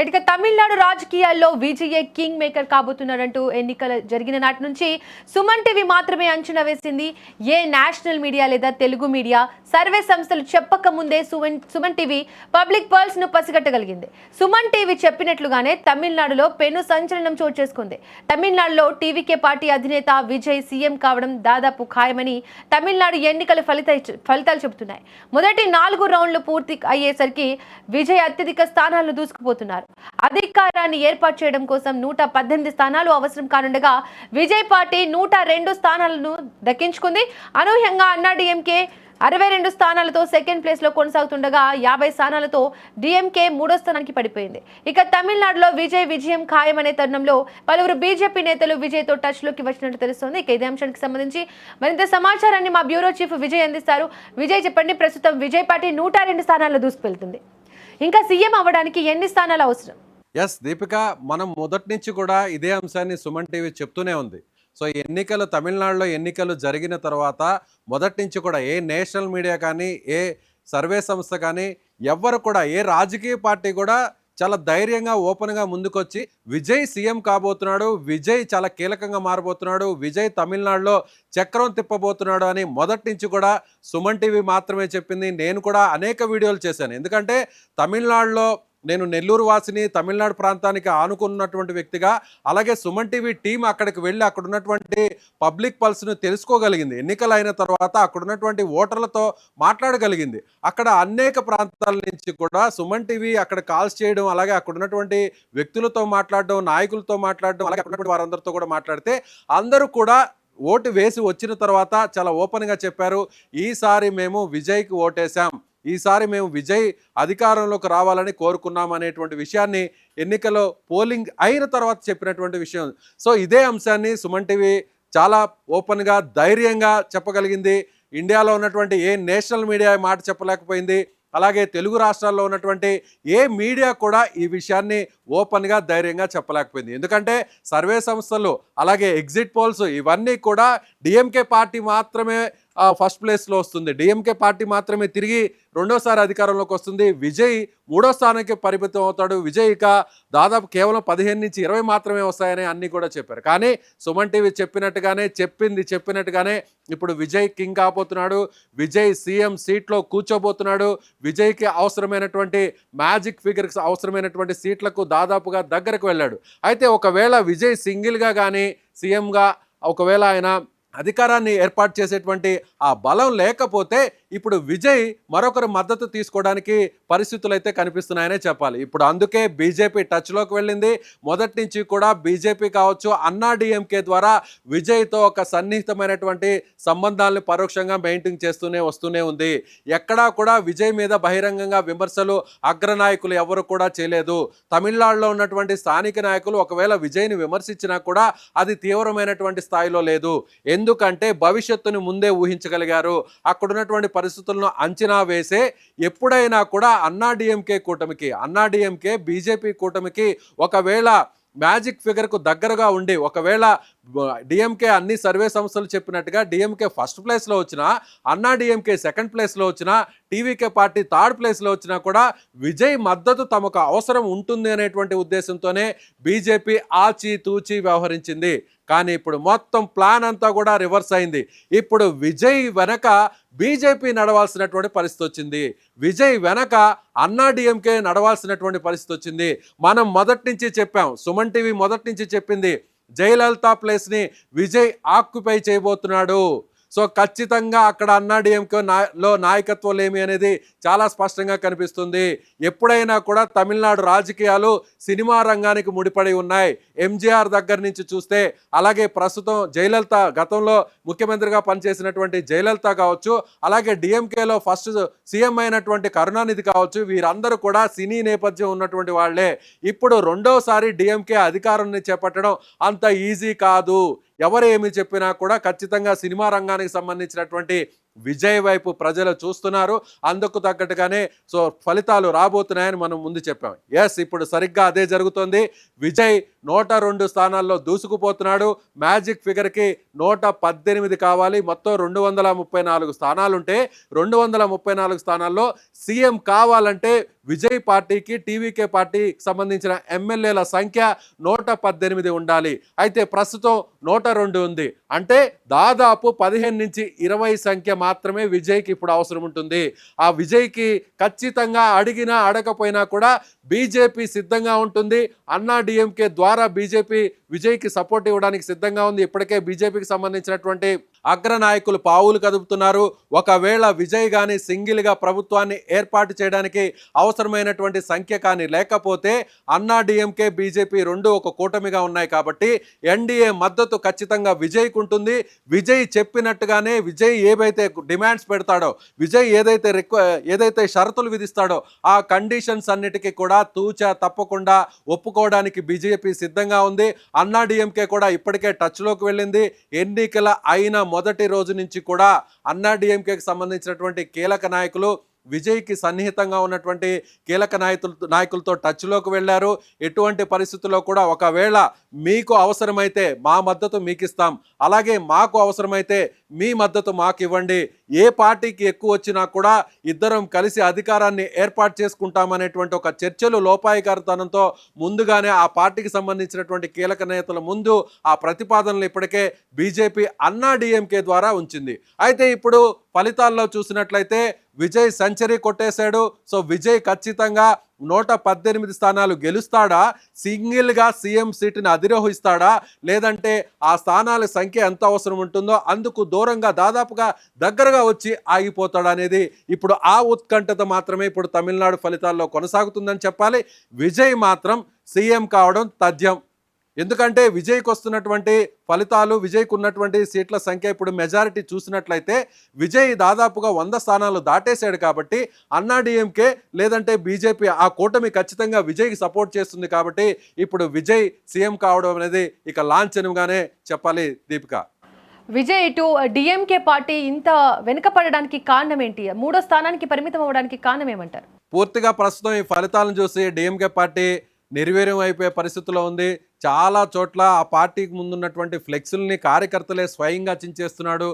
ఇక తమిళనాడు రాజకీయాల్లో Vijay king maker కాబోతున్నారంటూ ఎన్నికలు జరిగిన నాటి నుంచి సుమన్ టీవీ మాత్రమే అంచనా వేసింది. ఏ నేషనల్ మీడియా లేదా తెలుగు మీడియా సర్వే సంస్థలు చెప్పక ముందే సుమన్ టీవీ పబ్లిక్ పల్స్ ను పసిగట్టగలిగింది. సుమన్ టీవీ చెప్పినట్లుగానే తమిళనాడులో పెను సంచలనం చోటు చేసుకుంది. తమిళనాడులో టీవీకే పార్టీ అధినేత విజయ్ సీఎం కావడం దాదాపు ఖాయమని తమిళనాడు ఎన్నికల ఫలితాలు చెబుతున్నాయి. మొదటి 4 రౌండ్లు పూర్తి అయ్యేసరికి విజయ్ అత్యధిక స్థానాలను దూసుకుపోతున్నారు. అధికారాన్ని ఏర్పాటు చేయడం కోసం 118 స్థానాలు అవసరం కానుండగా విజయ్ పార్టీ 102 స్థానాలను దక్కించుకుంది. అనూహ్యంగా అన్నా డిఎంకే 62 స్థానాలతో సెకండ్ ప్లేస్ లో కొనసాగుతుండగా 50 స్థానాలతో డిఎంకే 3వ స్థానానికి పడిపోయింది. ఇక తమిళనాడులో విజయం ఖాయమనే తరుణంలో పలువురు బీజేపీ నేతలు విజయ్ తో టచ్ లోకి వచ్చినట్టు తెలుస్తోంది. ఇక ఇదే అంశానికి సంబంధించి మరింత సమాచారాన్ని మా బ్యూరో చీఫ్ విజయ్ అందిస్తారు. విజయ్ చెప్పండి, ప్రస్తుతం విజయ్ పార్టీ 102 స్థానాల్లో దూసుకువెళ్తుంది. ఇంకా సీఎం అవ్వడానికి ఎన్ని స్థానాలు అవసరం? ఎస్ దీపిక, మనం మొదటి నుంచి కూడా ఇదే అంశాన్ని సుమన్ టీవీ చెప్తూనే ఉంది. సో తమిళనాడులో ఎన్నికలు జరిగిన తర్వాత మొదటి నుంచి కూడా ఏ నేషనల్ మీడియా కానీ ఏ సర్వే సంస్థ కానీ ఎవ్వరు కూడా ఏ రాజకీయ పార్టీ కూడా చాలా ధైర్యంగా ఓపెన్గా ముందుకొచ్చి విజయ్ సీఎం కాబోతున్నాడు, విజయ్ చాలా కీలకంగా మారబోతున్నాడు, విజయ్ తమిళనాడులో చక్రం తిప్పబోతున్నాడు అని మొదటి నుంచి కూడా సుమన్ టీవీ మాత్రమే చెప్పింది. నేను కూడా అనేక వీడియోలు చేశాను. ఎందుకంటే తమిళనాడులో నేను నెల్లూరు వాసిని, తమిళనాడు ప్రాంతానికి ఆనుకున్నటువంటి వ్యక్తిగా, అలాగే సుమన్ టీవీ టీం అక్కడికి వెళ్ళి అక్కడ ఉన్నటువంటి పబ్లిక్ పల్స్ను తెలుసుకోగలిగింది. ఎన్నికలు అయిన తర్వాత అక్కడ ఉన్నటువంటి ఓటర్లతో మాట్లాడగలిగింది. అక్కడ అనేక ప్రాంతాల నుంచి కూడా సుమన్ టీవీ అక్కడ కాల్స్ చేయడం, అలాగే అక్కడ ఉన్నటువంటి వ్యక్తులతో మాట్లాడడం, నాయకులతో మాట్లాడడం, అలాగే అక్కడ ఉన్నటువంటి వారందరితో కూడా మాట్లాడితే అందరూ కూడా ఓటు వేసి వచ్చిన తర్వాత చాలా ఓపెన్గా చెప్పారు, ఈసారి మేము విజయ్కి ఓటేశాం, ఈసారి మేము విజయ్ అధికారంలోకి రావాలని కోరుకున్నాం అనేటువంటి విషయాన్ని ఎన్నికలో పోలింగ్ అయిన తర్వాత చెప్పినటువంటి విషయం. సో ఇదే అంశాన్ని సుమన్ టీవీ చాలా ఓపెన్గా ధైర్యంగా చెప్పగలిగింది. ఇండియాలో ఉన్నటువంటి ఏ నేషనల్ మీడియా మాట చెప్పలేకపోయింది. అలాగే తెలుగు రాష్ట్రాల్లో ఉన్నటువంటి ఏ మీడియా కూడా ఈ విషయాన్ని ఓపెన్గా ధైర్యంగా చెప్పలేకపోయింది. ఎందుకంటే సర్వే సంస్థలు అలాగే ఎగ్జిట్ పోల్స్ ఇవన్నీ కూడా డిఎంకే పార్టీ మాత్రమే ఫస్ట్ ప్లేస్లో వస్తుంది, డిఎంకే పార్టీ మాత్రమే తిరిగి రెండోసారి అధికారంలోకి వస్తుంది, విజయ్ 3వ స్థానానికి పరిమితం అవుతాడు, విజయ్ ఇక దాదాపు కేవలం 15 నుంచి 20 మాత్రమే వస్తాయని అన్నీ కూడా చెప్పారు. కానీ సుమన్ టీవీ చెప్పినట్టుగానే ఇప్పుడు విజయ్ కింగ్ కాబోతున్నాడు, విజయ్ సీఎం సీట్లో కూర్చోబోతున్నాడు, విజయ్కి అవసరమైనటువంటి మ్యాజిక్ ఫిగర్స్ అవసరమైనటువంటి సీట్లకు దాదాపుగా దగ్గరకు వెళ్ళాడు. అయితే ఒకవేళ విజయ్ సింగిల్గా కానీ సీఎంగా ఒకవేళ ఆయన అధికారాన్ని ఏర్పాటు చేసేటువంటి ఆ బలం లేకపోతే ఇప్పుడు విజయ్ మరొకరు మద్దతు తీసుకోవడానికి పరిస్థితులు అయితే కనిపిస్తున్నాయనే చెప్పాలి. ఇప్పుడు అందుకే బీజేపీ టచ్లోకి వెళ్ళింది. మొదటి నుంచి కూడా బీజేపీ కావచ్చు, అన్నా డిఎంకే ద్వారా విజయ్తో ఒక సన్నిహితమైనటువంటి సంబంధాలను పరోక్షంగా మెయింటైన్ వస్తూనే ఉంది. ఎక్కడా కూడా విజయ్ మీద బహిరంగంగా విమర్శలు అగ్రనాయకులు ఎవరు కూడా చేయలేదు. తమిళనాడులో ఉన్నటువంటి స్థానిక నాయకులు ఒకవేళ విజయ్ని విమర్శించినా కూడా అది తీవ్రమైనటువంటి స్థాయిలో లేదు. ఎందుకంటే భవిష్యత్తును ముందే ఊహించగలిగారు. అక్కడ ఉన్నటువంటి పరిస్థితులను అంచనా వేసే ఎప్పుడైనా కూడా అన్నా డిఎంకే బీజేపీ కూటమికి ఒకవేళ మ్యాజిక్ ఫిగర్కు దగ్గరగా ఉండి ఒకవేళ డిఎంకే అన్ని సర్వే సంస్థలు చెప్పినట్టుగా డిఎంకే ఫస్ట్ ప్లేస్లో వచ్చినా, అన్నా డిఎంకే సెకండ్ ప్లేస్లో వచ్చినా, టీవీకే పార్టీ థర్డ్ ప్లేస్లో వచ్చినా కూడా విజయ్ మద్దతు తమకు అవసరం ఉంటుంది అనేటువంటి ఉద్దేశంతోనే బీజేపీ ఆచితూచి వ్యవహరించింది. కానీ ఇప్పుడు మొత్తం ప్లాన్ అంతా కూడా రివర్స్ అయింది. ఇప్పుడు విజయ్ వెనక బీజేపీ నడవాల్సినటువంటి పరిస్థితి వచ్చింది, విజయ్ వెనక అన్నా డిఎంకే నడవాల్సినటువంటి పరిస్థితి వచ్చింది. మనం మొదటి నుంచి చెప్పాం, సుమన్ టీవీ మొదటి నుంచి చెప్పింది, జయలలిత ప్లేస్ని విజయ్ ఆక్యుపై చేయబోతున్నాడు. సో ఖచ్చితంగా అక్కడ అన్నా డిఎంకేలో నాయకత్వం లేమి అనేది చాలా స్పష్టంగా కనిపిస్తుంది. ఎప్పుడైనా కూడా తమిళనాడు రాజకీయాలు సినిమా రంగానికి ముడిపడి ఉన్నాయి. ఎంజీఆర్ దగ్గర నుంచి చూస్తే, అలాగే ప్రస్తుతం జయలలిత, గతంలో ముఖ్యమంత్రిగా పనిచేసినటువంటి జయలలిత కావచ్చు, అలాగే డిఎంకేలో ఫస్ట్ సీఎం అయినటువంటి కరుణానిధి కావచ్చు, వీరందరూ కూడా సినీ నేపథ్యం ఉన్నటువంటి వాళ్లే. ఇప్పుడు రెండోసారి డిఎంకే అధికారాన్ని చేపట్టడం అంత ఈజీ కాదు. ఎవరు ఏమి చెప్పినా కూడా ఖచ్చితంగా సినిమా రంగానికి సంబంధించినటువంటి విజయ్ వైపు ప్రజలు చూస్తున్నారు. అందుకు తగ్గట్టుగానే ఫలితాలు రాబోతున్నాయని మనం ముందు చెప్పాం. ఎస్, ఇప్పుడు సరిగ్గా అదే జరుగుతుంది. విజయ్ 102 స్థానాల్లో దూసుకుపోతున్నాడు. మ్యాజిక్ ఫిగర్కి 118 కావాలి. మొత్తం 234 స్థానాలుంటే 234 స్థానాల్లో సీఎం కావాలంటే విజయ్ పార్టీకి, టీవీకే పార్టీకి సంబంధించిన ఎమ్మెల్యేల సంఖ్య 118 ఉండాలి. అయితే ప్రస్తుతం 102 ఉంది. అంటే దాదాపు 15 నుంచి 20 సంఖ్య మాత్రమే విజయ్కి ఇప్పుడు అవసరం ఉంటుంది. ఆ విజయ్కి ఖచ్చితంగా అడిగినా అడగపోయినా కూడా బీజేపీ సిద్ధంగా ఉంటుంది. అన్నా డిఎంకే ద్వారా బీజేపీ విజయ్కి సపోర్ట్ ఇవ్వడానికి సిద్ధంగా ఉంది. ఇప్పటికే బీజేపీకి సంబంధించినటువంటి అగ్రనాయకులు పావులు కదుపుతున్నారు. ఒకవేళ విజయ్ కానీ సింగిల్గా ప్రభుత్వాన్ని ఏర్పాటు చేయడానికి అవసరమైనటువంటి సంఖ్య కానీ లేకపోతే అన్నా డిఎంకే బీజేపీ రెండు ఒక కూటమిగా ఉన్నాయి కాబట్టి ఎన్డీఏ మద్దతు ఖచ్చితంగా విజయ్కి ఉంటుంది. విజయ్ చెప్పినట్టుగానే విజయ్ ఏవైతే డిమాండ్స్ పెడతాడో, విజయ్ ఏదైతే షరతులు విధిస్తాడో ఆ కండిషన్స్ అన్నిటికీ కూడా తూచా తప్పకుండా ఒప్పుకోవడానికి బీజేపీ సిద్ధంగా ఉంది. అన్నా డిఎంకే కూడా ఇప్పటికే టచ్లోకి వెళ్ళింది. ఎన్నికల అయిన మొదటి రోజు నుంచి కూడా అన్నా డిఎంకేకి సంబంధించినటువంటి కీలక నాయకులు విజయ్కి సన్నిహితంగా ఉన్నటువంటి కీలక నాయకులతో టచ్లోకి వెళ్ళారు. ఎటువంటి పరిస్థితుల్లో కూడా ఒకవేళ మీకు అవసరమైతే మా మద్దతు మీకు ఇస్తాం, అలాగే మాకు అవసరమైతే మీ మద్దతు మాకు ఇవ్వండి, ఏ పార్టీకి ఎక్కువ వచ్చినా కూడా ఇద్దరం కలిసి అధికారాన్ని ఏర్పాటు చేసుకుంటామనేటువంటి ఒక చర్చలు లోపాయికారితనంతో ముందుగానే ఆ పార్టీకి సంబంధించినటువంటి కీలక నేతల ముందు ఆ ప్రతిపాదనలు ఇప్పటికే బీజేపీ అన్నా డిఎంకే ద్వారా ఉంచింది. అయితే ఇప్పుడు ఫలితాల్లో చూసినట్లయితే విజయ్ సెంచరీ కొట్టేశాడు. సో విజయ్ ఖచ్చితంగా 118 స్థానాలు గెలుస్తాడా, సింగిల్గా సీఎం సీటుని అధిరోహిస్తాడా, లేదంటే ఆ స్థానాల సంఖ్య ఎంత అవసరం ఉంటుందో అందుకు దూరంగా దాదాపుగా దగ్గరగా వచ్చి ఆగిపోతాడా అనేది ఇప్పుడు ఆ ఉత్కంఠత మాత్రమే ఇప్పుడు తమిళనాడు ఫలితాల్లో కొనసాగుతుందని చెప్పాలి. విజయ్ మాత్రం సీఎం కావడం తథ్యం. ఎందుకంటే విజయ్కి వస్తున్నటువంటి ఫలితాలు, విజయ్కి ఉన్నటువంటి సీట్ల సంఖ్య ఇప్పుడు మెజారిటీ చూసినట్లయితే విజయ్ దాదాపుగా 100 స్థానాలు దాటేశాడు కాబట్టి అన్నా డిఎంకే లేదంటే బీజేపీ ఆ కూటమి ఖచ్చితంగా విజయ్కి సపోర్ట్ చేస్తుంది కాబట్టి ఇప్పుడు విజయ్ సీఎం కావడం అనేది ఇక లాంఛనంగానే చెప్పాలి. దీపిక, విజయ్ ఇటు డిఎంకే పార్టీ ఇంత వెనుకపడడానికి కారణం ఏంటి? 3వ స్థానానికి పరిమితం అవ్వడానికి కారణం ఏమంటారు? పూర్తిగా ప్రస్తుతం ఈ ఫలితాలను చూసి డిఎంకే పార్టీ నిర్వీర్యం అయిపోయే పరిస్థితిలో ఉంది. చాలా చోట్ల ఆ పార్టీకి ముందున్నటువంటి ఫ్లెక్సుల్ని కార్యకర్తలే స్వయంగా చించేస్తున్నాడు.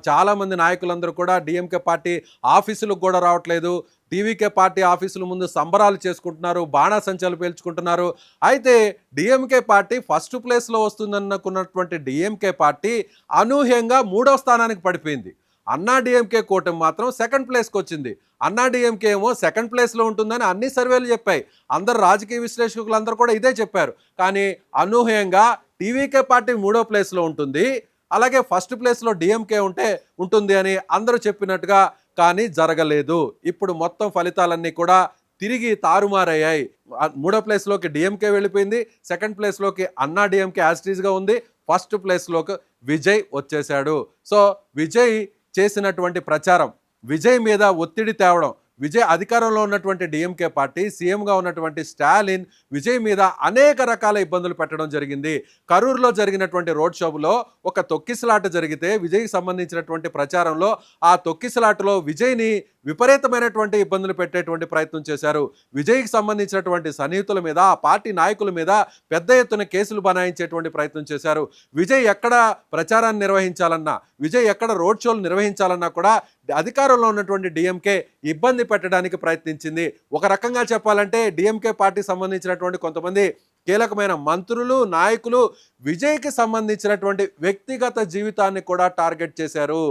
చాలామంది నాయకులందరూ కూడా డిఎంకే పార్టీ ఆఫీసులకు కూడా రావట్లేదు. టీవీకే పార్టీ ఆఫీసుల ముందు సంబరాలు చేసుకుంటున్నారు, బాణాసంచాలు పేల్చుకుంటున్నారు. అయితే డిఎంకే పార్టీ ఫస్ట్ ప్లేస్లో వస్తుందనుకున్నటువంటి డిఎంకే పార్టీ అనూహ్యంగా 3వ స్థానానికి పడిపోయింది. అన్నా డిఎంకే కూటమి మాత్రం సెకండ్ ప్లేస్కి వచ్చింది. అన్నా డిఎంకే ఏమో సెకండ్ ప్లేస్లో ఉంటుందని అన్ని సర్వేలు చెప్పాయి. అందరు రాజకీయ విశ్లేషకులు అందరూ కూడా ఇదే చెప్పారు. కానీ అనూహ్యంగా టీవీకే పార్టీ 3వ ప్లేస్లో ఉంటుంది, అలాగే ఫస్ట్ ప్లేస్లో డిఎంకే ఉంటుంది అని అందరూ చెప్పినట్టుగా కానీ జరగలేదు. ఇప్పుడు మొత్తం ఫలితాలన్నీ కూడా తిరిగి తారుమారయ్యాయి. 3వ ప్లేస్లోకి డిఎంకే వెళ్ళిపోయింది, సెకండ్ ప్లేస్లోకి అన్నా డిఎంకే యాస్టీజ్గా ఉంది, ఫస్ట్ ప్లేస్లోకి విజయ్ వచ్చేశాడు. సో విజయ్ చేసినటువంటి ప్రచారం, విజయ్ మీద ఒత్తిడి తేవడం, విజయ్ అధికారంలో ఉన్నటువంటి డిఎంకే పార్టీ, సీఎంగా ఉన్నటువంటి స్టాలిన్ విజయ్ మీద అనేక రకాల ఇబ్బందులు పెట్టడం జరిగింది. కరూరులో జరిగినటువంటి రోడ్ షోలో ఒక తొక్కిసలాట జరిగితే విజయ్కి సంబంధించినటువంటి ప్రచారంలో ఆ తొక్కిసలాటలో విజయ్ని విపరీతమైనటువంటి ఇబ్బందులు పెట్టేటువంటి ప్రయత్నం చేశారు. విజయ్కి సంబంధించినటువంటి సన్నిహితుల మీద, ఆ పార్టీ నాయకుల మీద పెద్ద ఎత్తున కేసులు బనాయించేటువంటి ప్రయత్నం చేశారు. విజయ్ ఎక్కడ ప్రచారాన్ని నిర్వహించాలన్నా, విజయ్ ఎక్కడ రోడ్ షోలు నిర్వహించాలన్నా కూడా అధికారంలో ఉన్నటువంటి డిఎంకే ఇబ్బంది పెట్టడానికి ప్రయత్నించింది. ఒక రకంగా చెప్పాలంటే డిఎంకే పార్టీ సంబంధించినటువంటి కొంతమంది కీలకమైన మంత్రులు, నాయకులు విజయ్కి సంబంధించినటువంటి వ్యక్తిగత జీవితాన్ని కూడా టార్గెట్ చేశారు.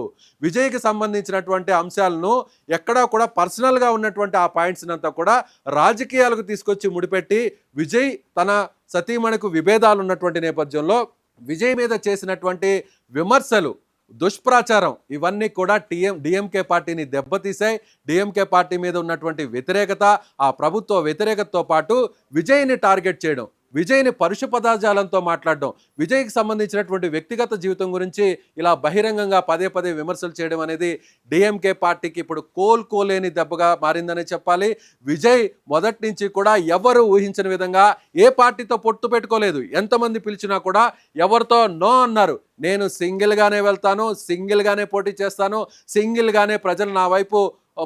విజయ్కి సంబంధించినటువంటి అంశాలను ఎక్కడా కూడా పర్సనల్గా ఉన్నటువంటి ఆ పాయింట్స్ అంతా కూడా రాజకీయాలకు తీసుకొచ్చి ముడిపెట్టి విజయ్ తన సతీమణికు విభేదాలు ఉన్నటువంటి నేపథ్యంలో విజయ్ మీద చేసినటువంటి విమర్శలు, దుష్ప్రచారం ఇవన్నీ కూడా డిఎంకే పార్టీని దెబ్బతీశాయి. డిఎంకే పార్టీ మీద ఉన్నటువంటి వ్యతిరేకత, ఆ ప్రభుత్వ వ్యతిరేకతతో పాటు విజయ్ని టార్గెట్ చేయడం, విజయ్ని పరుష పదజాలంతో మాట్లాడడం, విజయ్కి సంబంధించినటువంటి వ్యక్తిగత జీవితం గురించి ఇలా బహిరంగంగా పదే పదే విమర్శలు చేయడం అనేది డిఎంకే పార్టీకి ఇప్పుడు కోలుకోలేని దెబ్బగా మారిందని చెప్పాలి. విజయ్ మొదటి నుంచి కూడా ఎవరు ఊహించని విధంగా ఏ పార్టీతో పొత్తు పెట్టుకోలేదు. ఎంతమంది పిలిచినా కూడా ఎవరితో నో అన్నారు. నేను సింగిల్గానే వెళ్తాను, సింగిల్గానే పోటీ చేస్తాను, సింగిల్గానే ప్రజలు నా వైపు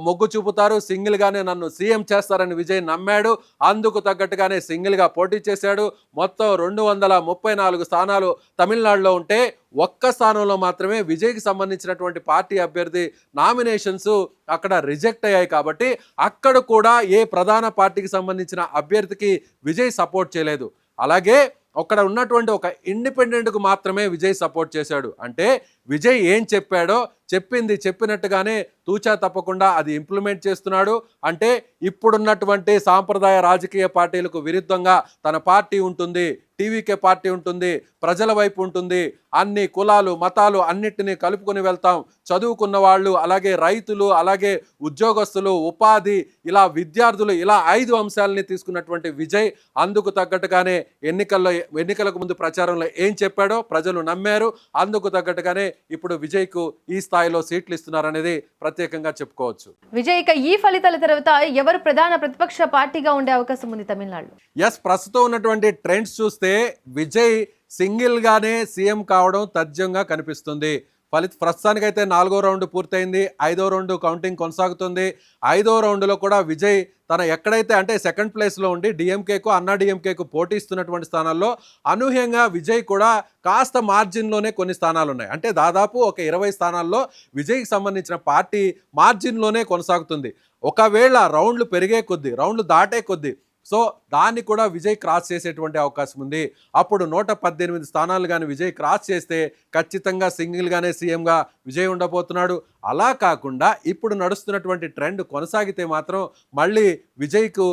మొగ్గు చూపుతారు, సింగిల్గానే నన్ను సీఎం చేస్తారని విజయ్ నమ్మాడు. అందుకు తగ్గట్టుగానే సింగిల్గా పోటీ చేశాడు. మొత్తం 234 స్థానాలు తమిళనాడులో ఉంటే ఒక్క స్థానంలో మాత్రమే విజయ్కి సంబంధించినటువంటి పార్టీ అభ్యర్థి నామినేషన్స్ అక్కడ రిజెక్ట్ అయ్యాయి. కాబట్టి అక్కడ కూడా ఏ ప్రధాన పార్టీకి సంబంధించిన అభ్యర్థికి విజయ్ సపోర్ట్ చేయలేదు. అలాగే అక్కడ ఉన్నటువంటి ఒక ఇండిపెండెంట్కు మాత్రమే విజయ్ సపోర్ట్ చేశాడు. అంటే విజయ్ ఏం చెప్పాడో చెప్పింది చెప్పినట్టుగానే తూచా తప్పకుండా అది ఇంప్లిమెంట్ చేస్తున్నాడు. అంటే ఇప్పుడున్నటువంటి సాంప్రదాయ రాజకీయ పార్టీలకు విరుద్ధంగా తన పార్టీ ఉంటుంది, టీవీకే పార్టీ ఉంటుంది, ప్రజల వైపు ఉంటుంది, అన్ని కులాలు మతాలు అన్నిటినీ కలుపుకొని వెళ్తాం, చదువుకున్న వాళ్ళు, అలాగే రైతులు, అలాగే ఉద్యోగస్తులు, ఉపాధి, ఇలా విద్యార్థులు, ఇలా 5 అంశాలని తీసుకున్నటువంటి విజయ్ అందుకు తగ్గట్టుగానే ఎన్నికలకు ముందు ప్రచారంలో ఏం చెప్పాడో ప్రజలు నమ్మారు. అందుకు తగ్గట్టుగానే ఇప్పుడు విజయ్కు ఈ స్థాయిలో సీట్లు ఇస్తున్నారనేది ప్రత్యేకంగా చెప్పుకోవచ్చు. విజయ్, ఇక ఈ ఫలితాల తర్వాత ఎవరు ప్రధాన ప్రతిపక్ష పార్టీగా ఉండే అవకాశం ఉంది తమిళనాడులో? ప్రస్తుతం ఉన్నటువంటి ట్రెండ్స్ చూస్తే విజయ్ సింగిల్గానే సీఎం కావడం తథ్యంగా కనిపిస్తుంది. ప్రస్తుతానికైతే 4వ రౌండ్ పూర్తయింది, 5వ రౌండ్ కౌంటింగ్ కొనసాగుతుంది. 5వ రౌండ్లో కూడా విజయ్ తన ఎక్కడైతే అంటే సెకండ్ ప్లేస్లో ఉండి డిఎంకేకు అన్నా డిఎంకేకు పోటీ ఇస్తున్నటువంటి స్థానాల్లో అనూహ్యంగా విజయ్ కూడా కాస్త మార్జిన్లోనే కొన్ని స్థానాలు ఉన్నాయి. అంటే దాదాపు ఒక 20 స్థానాల్లో విజయ్కి సంబంధించిన పార్టీ మార్జిన్లోనే కొనసాగుతుంది. ఒకవేళ రౌండ్లు పెరిగే కొద్దీ, రౌండ్లు దాటే కొద్దీ దాన్ని కూడా విజయ్ క్రాస్ చేసేటువంటి అవకాశం ఉంది. అప్పుడు 118 స్థానాలు కానీ విజయ్ క్రాస్ చేస్తే ఖచ్చితంగా సింగిల్గానే సీఎంగా విజయ్ ఉండబోతున్నాడు. అలా కాకుండా ఇప్పుడు నడుస్తున్నటువంటి ట్రెండ్ కొనసాగితే మాత్రం మళ్ళీ విజయ్కు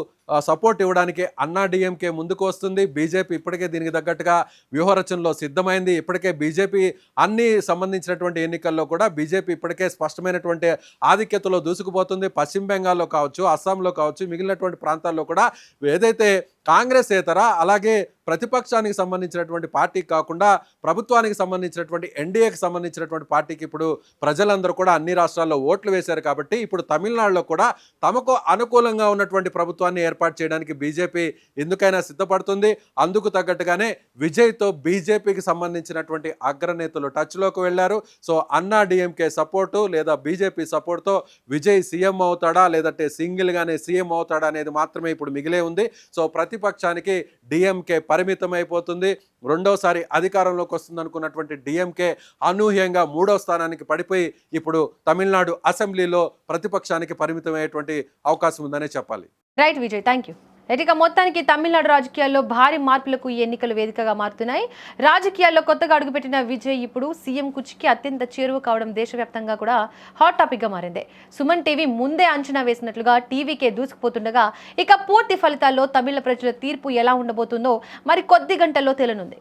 సపోర్ట్ ఇవ్వడానికి అన్నా డిఎంకే ముందుకు వస్తుంది. బీజేపీ ఇప్పటికే దీనికి తగ్గట్టుగా వ్యూహరచనలో సిద్ధమైంది. ఇప్పటికే బీజేపీ అన్ని సంబంధించినటువంటి ఎన్నికల్లో కూడా బీజేపీ ఇప్పటికే స్పష్టమైనటువంటి ఆధిక్యతలో దూసుకుపోతుంది. పశ్చిమ బెంగాల్లో కావచ్చు, అస్సాంలో కావచ్చు, మిగిలినటువంటి ప్రాంతాల్లో కూడా ఏదైతే కాంగ్రెస్ ఏతర అలాగే ప్రతిపక్షానికి సంబంధించినటువంటి పార్టీకి కాకుండా ప్రభుత్వానికి సంబంధించినటువంటి ఎన్డీఏకి సంబంధించినటువంటి పార్టీకి ఇప్పుడు ప్రజలందరూ కూడా అన్ని రాష్ట్రాల్లో ఓట్లు వేశారు. కాబట్టి ఇప్పుడు తమిళనాడులో కూడా తమకు అనుకూలంగా ఉన్నటువంటి ప్రభుత్వాన్ని ఏర్పాటు చేయడానికి బీజేపీ ఎందుకైనా సిద్ధపడుతుంది. అందుకు తగ్గట్టుగానే విజయ్తో బీజేపీకి సంబంధించినటువంటి అగ్రనేతలు టచ్లోకి వెళ్ళారు. అన్నా డిఎంకే సపోర్టు లేదా బీజేపీ సపోర్ట్తో విజయ్ సీఎం అవుతాడా లేదంటే సింగిల్గానే సీఎం అవుతాడా అనేది మాత్రమే ఇప్పుడు మిగిలే ఉంది. ప్రతిపక్షానికి డిఎంకే పరిమితం అయిపోతుంది. రెండోసారి అధికారంలోకి వస్తుంది అనుకున్నటువంటి డిఎంకే అనూహ్యంగా 3వ స్థానానికి పడిపోయి ఇప్పుడు తమిళనాడు అసెంబ్లీలో ప్రతిపక్షానికి పరిమితం అయ్యేటువంటి అవకాశం ఉందనే చెప్పాలి. Right Vijay, thank you. ఇక మొత్తానికి తమిళనాడు రాజకీయాల్లో భారీ మార్పులకు ఈ ఎన్నికలు వేదికగా మారుతున్నాయి. రాజకీయాల్లో కొత్తగా అడుగుపెట్టిన విజయ్ ఇప్పుడు సీఎం కుర్చీకి అత్యంత చేరువ కావడం దేశవ్యాప్తంగా కూడా హాట్ టాపిక్గా మారింది. సుమన్ టీవీ ముందే అంచనా వేసినట్లుగా టీవీకే దూసుకుపోతుండగా ఇక పూర్తి ఫలితాల్లో తమిళ ప్రజల తీర్పు ఎలా ఉండబోతుందో మరి కొద్ది గంటల్లో తేలనుంది.